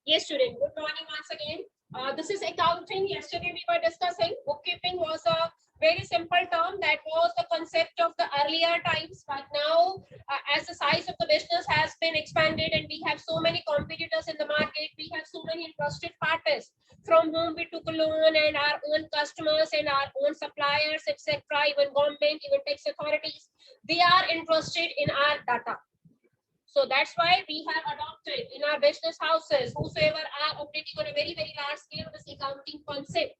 Yes, student. Good morning once again. This is accounting. Yesterday we were discussing bookkeeping was a very simple term that was the concept of the earlier times. But now, as the size of the business has been expanded and we have so many competitors in the market, we have so many interested parties from whom we took a loan and our own customers and our own suppliers, etc. Even government, even tax authorities, they are interested in our data. So that's why we have adopted in our business houses, whosoever are operating on a very, very large scale, this accounting concept.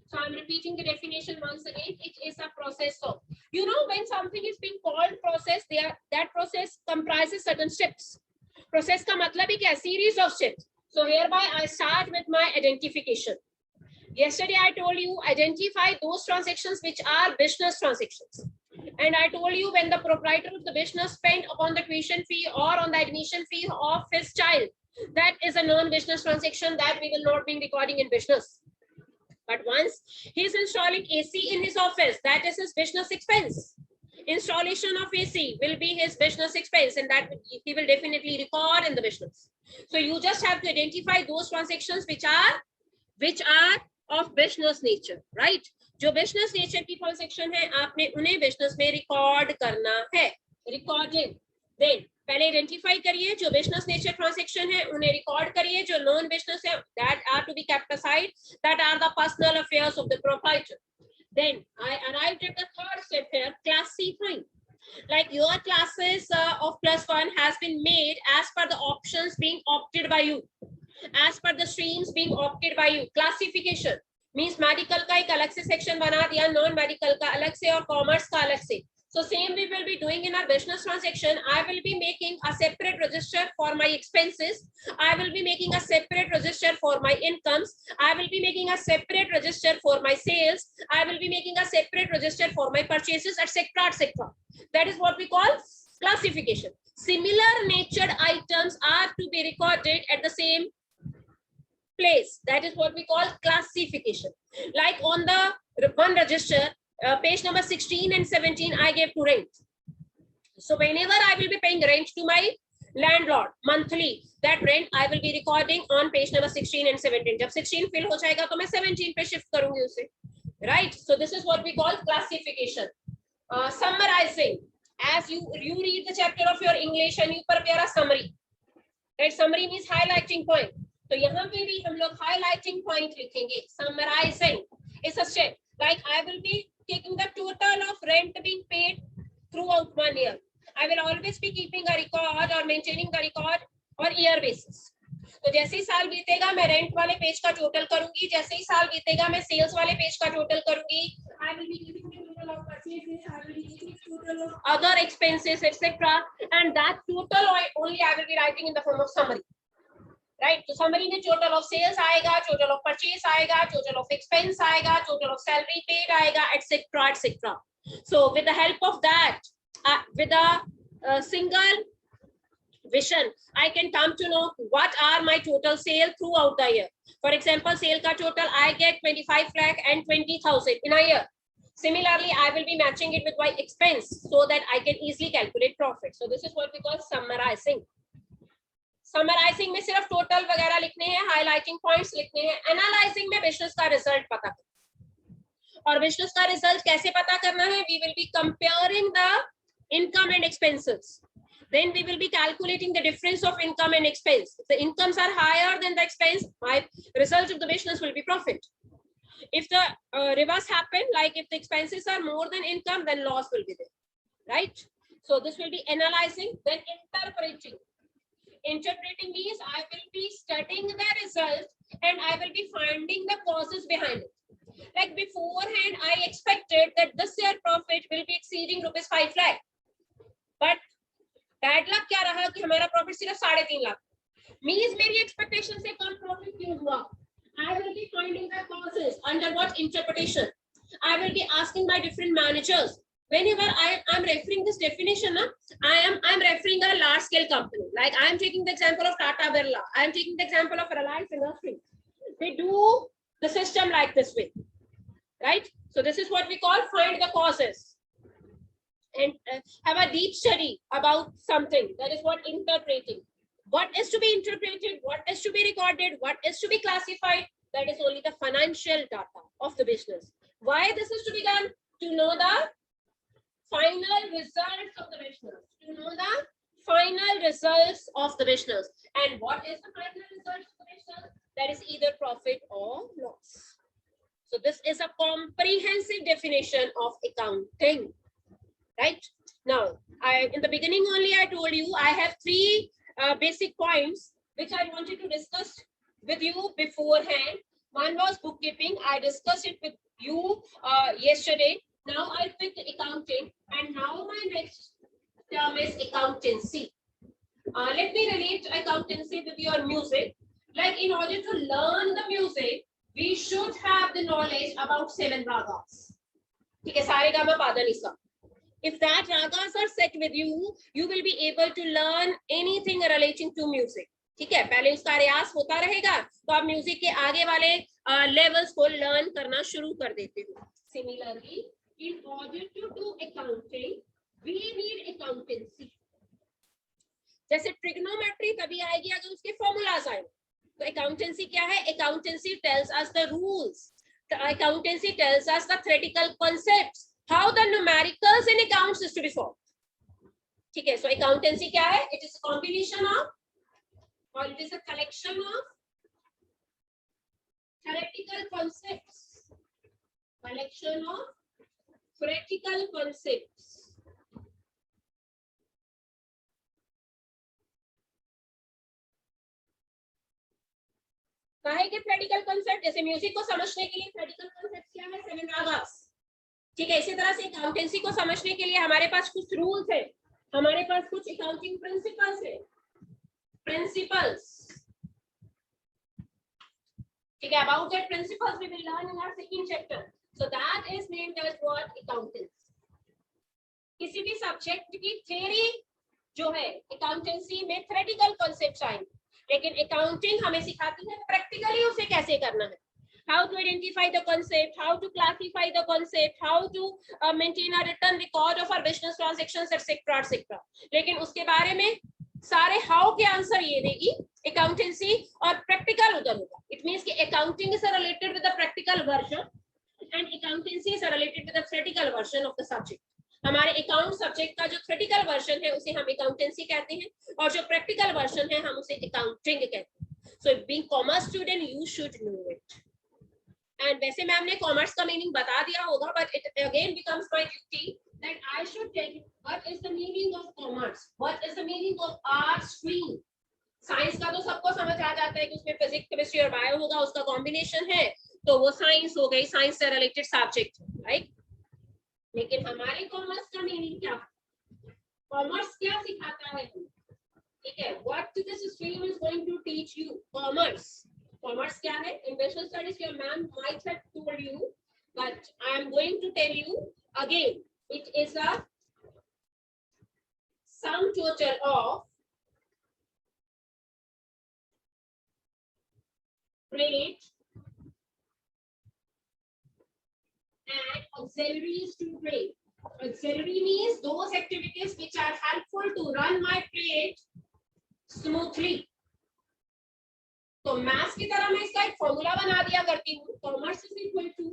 So I'm repeating the definition once again. It is a process of, when something is being called process, that process comprises certain steps. Process ka matlab hai kya? Series of steps. So hereby I start with my identification. Yesterday I told you identify those transactions which are business transactions. And I told you when the proprietor of the business spent upon the tuition fee or on the admission fee of his child, that is a non-business transaction that we will not be recording in business. But once he is installing AC in his office, that is his business expense. Installation of AC will be his business expense, and that he will definitely record in the business. So you just have to identify those transactions which are of business nature, right? जो business nature की transaction है आपने उन्हें business में record करना है. Recording. Then पहले identify करिए जो बिजनेस नेचर ट्रांजैक्शन है उन्हें रिकॉर्ड करिए. जो नॉन बिजनेस है that are to be kept aside, that are the personal affairs of the proprietor. Then I arrived at the third step here, classifying. Like your classes of +1 has been made as per the options being opted by you, as per the streams being opted by you. Classification means medical का एक अलग से section बना दिया, non medical का अलग से और कॉमर्स का अलग से. So same we will be doing in our business transaction. I will be making a separate register for my expenses. I will be making a separate register for my incomes. I will be making a separate register for my sales. I will be making a separate register for my purchases, etc., etc. That is what we call classification. Similar natured items are to be recorded at the same place. That is what we call classification. Like on the one register, page number 16 and 17, I gave to rent. So whenever I will be paying rent to my landlord monthly, that rent I will be recording on page number 16 and 17. जब 16 fill हो जाएगा तो मैं 17 पे shift करूंगी उसे, right? So this is what we call classification. Summarizing. As you read the chapter of your English and you prepare a summary. That summary means highlighting point. तो यहाँ पे भी हम लोग highlighting point लिखेंगे. Summarizing is a step. Like I will be taking the total of rent being paid throughout 1 year. I will always be keeping a record or maintaining the record on year basis. तो जैसे ही साल बीतेगा मैं rent वाले page का total करूंगी, जैसे ही साल बीतेगा मैं सेल्स वाले पेज का टोटल करूंगी. I will be keeping the total of purchases, I will be keeping the total of other expenses, etc. And that total only I will be writing in the form of summary. Right. तो summary में total of sales आएगा, total of purchase आएगा, total of expense आएगा, total of salary paid आएगा, etcetera etcetera. So with the help of that, with a single vision, I can come to know what are my total sale throughout the year. For example, sale ka total I get 25 lakh and 20,000 in a year. Similarly, I will be matching it with my expense so that I can easily calculate profit. So this is what we call summarizing. Summarizing में सिर्फ total वगैरह लिखने हैं, highlighting points लिखने हैं. Analysing में business का result पता करना. और बिजनेस का रिजल्ट कैसे पता करना है? We will be comparing the income and expenses. Then we will be calculating the difference of income and expense. If the incomes are higher than the expense, my result of the business will be profit. If the reverse happen, like if the expenses are more than income, then loss will be there, right? So this will be analyzing. Then interpreting. Interpreting means I will be studying the result and I will be finding the causes behind it. Like beforehand, I expected that this year profit will be exceeding ₹5 lakh, but bad luck क्या रहा कि हमारा profit सिर्फ 3.5 lakh. Means मेरी expectation से कम profit क्यों हुआ? I will be finding the causes. Under what interpretation? I will be asking my different managers. Whenever I am referring this definition, I am referring a large scale company. Like I am taking the example of Tata Birla. I am taking the example of Reliance Industry. They do the system like this way, right? So this is what we call find the causes and have a deep study about something. That is what interpreting. What is to be interpreted, what is to be recorded, what is to be classified, that is only the financial data of the business. Why this is to be done? To know the final results of the business. To know the final results of the business. And what is the final results of the business? That is either profit or loss. So this is a comprehensive definition of accounting, right? Now, in the beginning only I told you I have three basic points which I wanted to discuss with you beforehand. One was bookkeeping. I discussed it with you yesterday. Now I picked accounting, and now my next term is accountancy. Let me relate accountancy with your music. Like, in order to learn the music, we should have the knowledge about 7 ragas. Okay, Sare Gama Pada Nisa. If that ragas are set with you, you will be able to learn anything relating to music. ठीक है, पहले उसका रियाज होता रहेगा तो आप music के आगे वाले लेवल्स को लर्न करना शुरू कर देते हो. Similarly, in order to do accounting, we need accountancy. जैसे ट्रिग्नोमेट्री तभी आएगी अगर उसके फॉर्मूलाज आए. तो accountancy क्या है? Accountancy tells us the rules. The accountancy tells us the theoretical concepts. How the numericals in accounts is to be solved. ठीक है, so accountancy क्या है? It is a combination of, or it is a collection of theoretical concepts. Collection of theoretical concepts. काहे के theoretical concept? जैसे music को समझने के लिए theoretical concept क्या है? 7 ragas. ठीक है, इसी तरह से अकाउंटेंसी को समझने के लिए हमारे पास कुछ रूल्स है, हमारे पास कुछ अकाउंटिंग प्रिंसिपल्स है. प्रिंसिपल्स, ठीक है, about that principles we will learn in our second chapter. So that is named as what? Accountancy. किसी भी सब्जेक्ट की थ्योरी जो है अकाउंटेंसी में थ्योरेटिकल कॉन्सेप्ट्स आएंगे, लेकिन अकाउंटिंग हमें सिखाती है प्रैक्टिकली उसे कैसे करना है. How to identify the concept, how to classify the concept, how to maintain a written record of our business transactions, etc., etc. लेकिन उसके बारे में सारे how के आंसर ये देगी accountancy, और practical उधर होगा. It means कि accounting is related with the practical version and accountancy is related with the theoretical version of the subject. हमारे अकाउंट सब्जेक्ट का जो थ्योरेटिकल वर्जन है उसे हम अकाउंटेंसी कहते हैं, और जो प्रैक्टिकल वर्जन है हम उसे अकाउंटिंग कहते हैं. So being commerce student you should know it. And वैसे मैम ने कॉमर्स का मीनिंग बता दिया होगा, but it again becomes my duty that I should tell you what is the meaning of commerce, what is the meaning of art stream. Science का तो सबको समझ आ जाता है कि उसमें फिजिक्स, केमिस्ट्री और बायो होगा, उसका कॉम्बिनेशन है, तो वो साइंस हो गई, साइंस से रिलेटेड सब्जेक्ट, राइट. लेकिन हमारे कॉमर्स का मीनिंग क्या है? कॉमर्स क्या सिखाता है? ठीक है, what this stream is going to teach you? Commerce. Commerce क्या है? In business studies your ma'am might have told you, but I am going to tell you again. It is a sum total of trade and auxiliaries to trade. Auxiliary means those activities which are helpful to run my trade smoothly. तो maths की तरह मैं इसका एक formula बना दिया करती हूँ. Commerce is equal to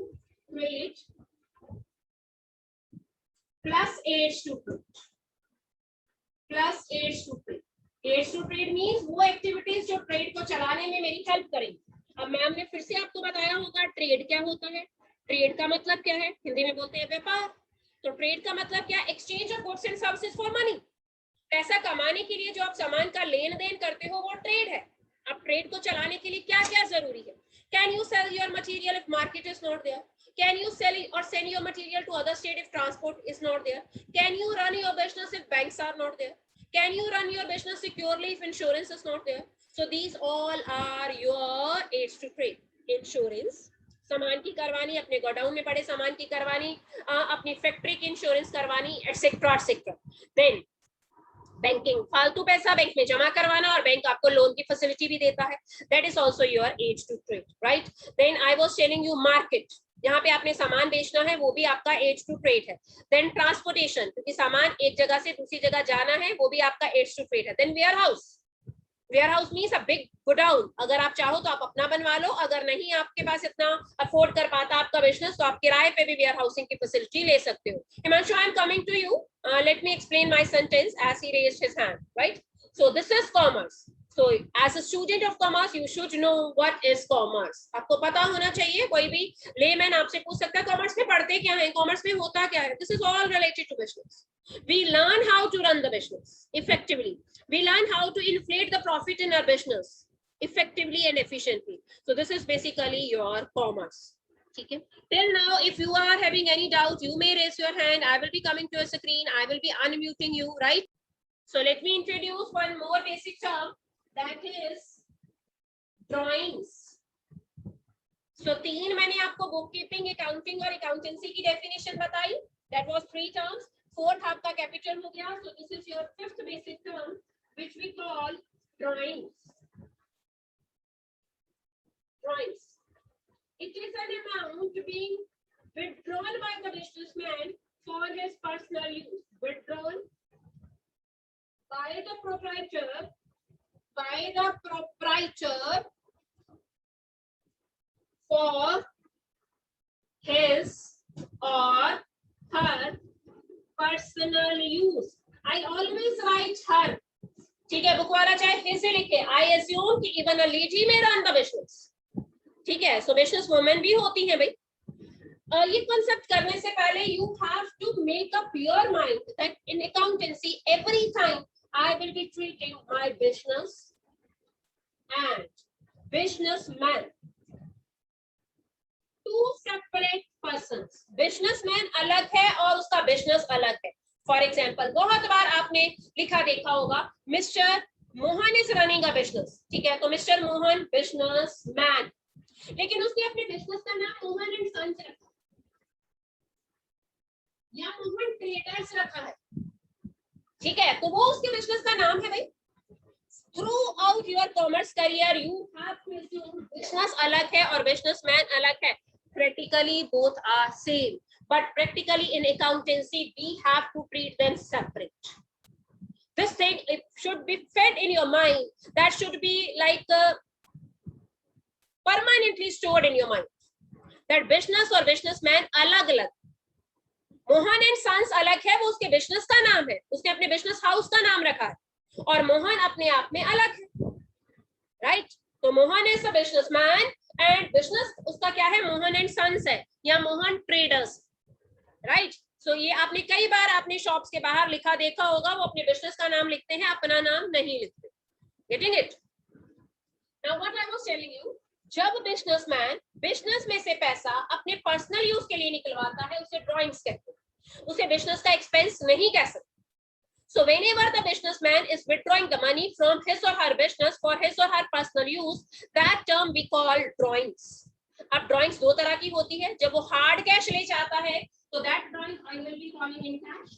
trade plus aids to trade, plus aids to trade. Aids to trade means वो एक्टिविटीज जो ट्रेड को चलाने में मेरी हेल्प करेंगी. अब मैम ने फिर से आपको बताया होगा ट्रेड क्या होता है. ट्रेड का मतलब क्या है? हिंदी में बोलते हैं व्यापार. तो ट्रेड का मतलब क्या? Exchange of goods and services for money. पैसा कमाने के लिए जो आप सामान का लेन देन करते हो वो ट्रेड है. अब ट्रेड को चलाने के लिए क्या क्या जरूरी है? Can you sell your material if market is not there? Can you sell or send your material to other state if transport is not there? Can you run your business if banks are not there? Can you run your business securely if insurance is not there? So these all are your aids to trade. Insurance, सामान की करवानी, अपने godown में पड़े सामान की करवानी, अपनी फैक्ट्री की इंश्योरेंस करवानी, एटसेट्रा एटसेट्रा. देन बैंकिंग, फालतू पैसा बैंक में जमा करवाना और बैंक आपको लोन की फैसिलिटी भी देता है. That is also your aids to trade, right. Then I was telling you market, जहाँ पे आपने सामान बेचना है वो भी आपका एड्स टू ट्रेड है. देन ट्रांसपोर्टेशन, क्योंकि सामान एक जगह से दूसरी जगह जाना है वो भी आपका एड्स टू ट्रेड है. Then warehouse, warehouse means a big godown. अगर आप चाहो तो आप अपना बनवा लो, अगर नहीं आपके पास इतना अफोर्ड कर पाता आपका बिजनेस तो आप किराए पे भी वेयर हाउसिंग की फैसिलिटी ले सकते हो. Himanshu, I am coming to you. Let me explain my sentence as he raised his hand, right? So this is commerce. So as a student of commerce you should know what is commerce. आपको पता होना चाहिए. कोई भी layman आपसे पूछ सकता है कॉमर्स में पढ़ते क्या है, कॉमर्स में होता क्या है. This is all related to business. We learn how to run the business effectively. We learn how to inflate the profit in our business effectively and efficiently. So this is basically your commerce. Okay. Till now, if you are having any doubt, you may raise your hand. I will be coming to a screen. I will be unmuting you, right? So let me introduce one more basic term, that is drawings. So तीन मैंने आपको book keeping, accounting और accountancy की definition बताई. That was 3 terms. Fourth आपका capital हो गया. So this is your fifth basic term, which we call drawings. Drawings. It is an amount being withdrawn by the businessman for his personal use. Withdrawn by the proprietor for his or her personal use. I always write her. ठीक है, book वाला चाहे फिर से लिखे. I assume कि even a lady may run the business. ठीक है, so business woman भी होती है भाई. ये concept करने से पहले you have to make up your mind that in accountancy every time I will be treating my business and businessman two separate persons. Businessman अलग है और उसका business अलग है. For example, बहुत बार आपने लिखा देखा होगा Mr. Mohan is running a business. ठीक है, तो Mr. मोहन businessman, लेकिन उसने अपने बिजनेस का नाम मोहन एंड सन्स रखा या मोहन ट्रेडर्स रखा है. ठीक है, तो वो उसके बिजनेस का नाम है भाई. Throughout your commerce career, you have to assume business अलग है और businessman अलग है. Practically both are same, but practically in accountancy we have to treat them separate. This thing it should be fed in your mind. That should be like permanently stored in your mind. That business और businessman अलग अलग. Mohan and sons अलग है, वो उसके business का नाम है, उसने अपने बिजनेस हाउस का नाम रखा है, और मोहन अपने आप में अलग है, राइट? तो Mohan is a businessman and business उसका क्या है, मोहन एंड सन्स है या मोहन ट्रेडर्स, राइट? सो ये आपने कई बार अपने शॉप्स के बाहर लिखा देखा होगा, वो अपने बिजनेस का नाम लिखते हैं, अपना नाम नहीं लिखते. Getting it? Now what I was telling you, जब बिजनेसमैन बिजनेस में से पैसा अपने पर्सनल यूज के लिए निकलवाता है उसे ड्राइंग्स कहते हैं, उसे बिजनेस का एक्सपेंस नहीं कह सकते. So whenever the businessman is withdrawing the money from his or her business for his or her personal use, that term we call drawings. अब drawings दो तरह की होती है. जब वो hard cash ले जाता है तो that drawing I will be calling in cash.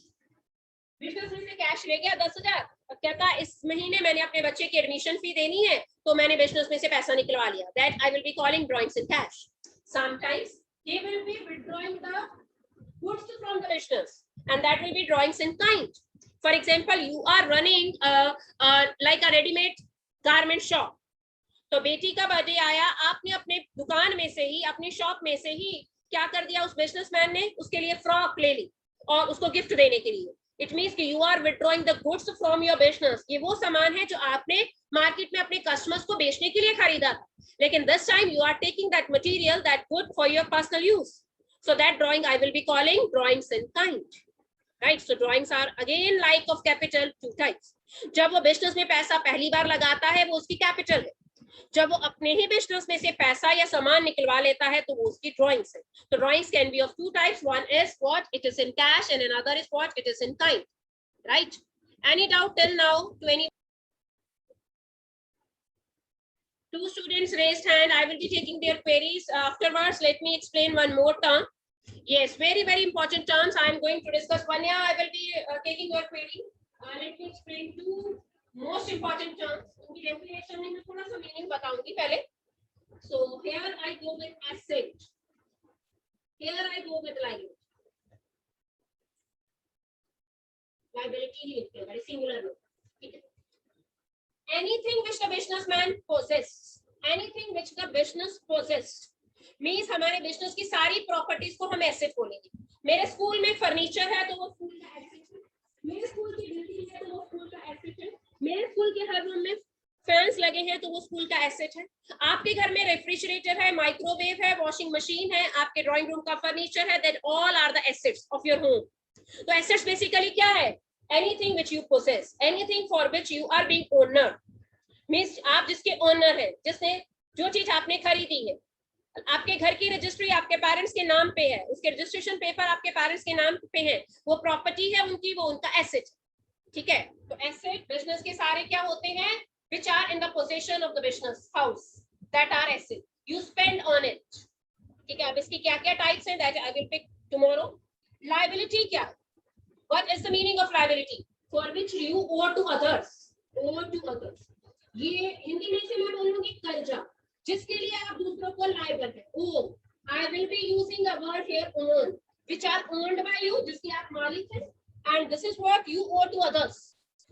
Business में से कैश ले गया 10,000, कहता इस महीने मैंने अपने बच्चे की एडमिशन फी देनी है तो मैंने बिजनेस में से पैसा निकलवा लिया. That I will be calling drawings in cash. Sometimes he will be withdrawing the goods from the business and that will be drawings in kind. For example, you are running like a ready-made garment shop. तो बेटी का birthday आया, आपने अपने दुकान में से ही, अपनी शॉप में से ही क्या कर दिया, उस बिजनेसमैन ने उसके लिए फ्रॉक ले ली और उसको गिफ्ट देने के लिए. इट मीन्स कि you are withdrawing the goods from your business. ये वो सामान है जो आपने मार्केट में अपने कस्टमर्स को बेचने के लिए खरीदा था, लेकिन this time you are taking that material, that good for your personal use. So that drawing I will be calling drawings in kind. Right, so drawings are again like of capital, two types. जब वो business में पैसा पहली बार लगाता है वो उसकी capital है. जब वो अपने ही बिजनेस में से पैसा या सामान निकलवा लेता है तो वो उसकी ड्राइंग्स है. तो drawings can be of two types. One is what it is in cash and another is what it is in kind. Right? Any doubt till now to any? Two students raised hand. I will be taking their queries afterwards. Let me explain one more term. Yes, very important terms I am going to discuss. Vanya, I will be taking your query. Let me explain two most important terms. उनकी definition में मैं थोड़ा सा meaning बताऊंगी पहले. So here I go with asset. Here I go with liability. Liability ही लिखते हैं, very singular में. ठीक है. anything which the businessman possesses, anything which the business possessed means हमारे बिजनेस की सारी प्रॉपर्टीज को हम एसेट बोलेंगे. मेरे स्कूल में फर्नीचर है तो वो स्कूल का एसेट है. मेरे स्कूल की बिल्डिंग है तो वो स्कूल का एसेट है. मेरे स्कूल के हर रूम में फैंस लगे हैं तो वो स्कूल का एसेट है. आपके घर में रेफ्रिजरेटर है, माइक्रोवेव है, वॉशिंग मशीन है, आपके ड्राइंग रूम का फर्नीचर है, that all are the assets of your home. तो एसेट्स बेसिकली क्या है? Anything which you possess, anything for which you are being owner. Means आप जिसके ओनर है, जिसने जो चीज आपने खरीदी है, आपके घर की रजिस्ट्री आपके पेरेंट्स के नाम पे है, उसके रजिस्ट्रेशन पेपर आपके पेरेंट्स के नाम पे है, वो प्रॉपर्टी है उनकी, वो उनका एसेट. ठीक है. तो एसेट बिजनेस के सारे क्या होते हैं? which are in the possession of the business house, that are asset you spend on it. ठीक है. अब इसकी क्या क्या टाइप्स हैं, that I will pick tomorrow. Liability क्या? What is the meaning of liability? For which you owe to others. Owe to others. ये हिंदी में से मैं बोलूंगी कर्जा, जिसके लिए आप दूसरों को लायबल है. ओह, I will be using a word here, own, which are owned by you, जिसके आप मालिक हैं, and this is what you owe to others,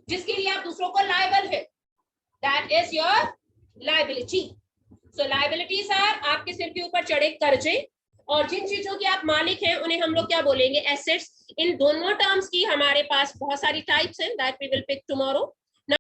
जिसके लिए आप दूसरों को लायबल है. That is your liability. So liabilities are आपके सिर के ऊपर चढ़े कर्जे, और जिन चीजों के आप मालिक हैं उन्हें हम लोग क्या बोलेंगे? एसेट्स. इन दोनों टर्म्स की हमारे पास बहुत सारी टाइप्स हैं, that we will pick tomorrow.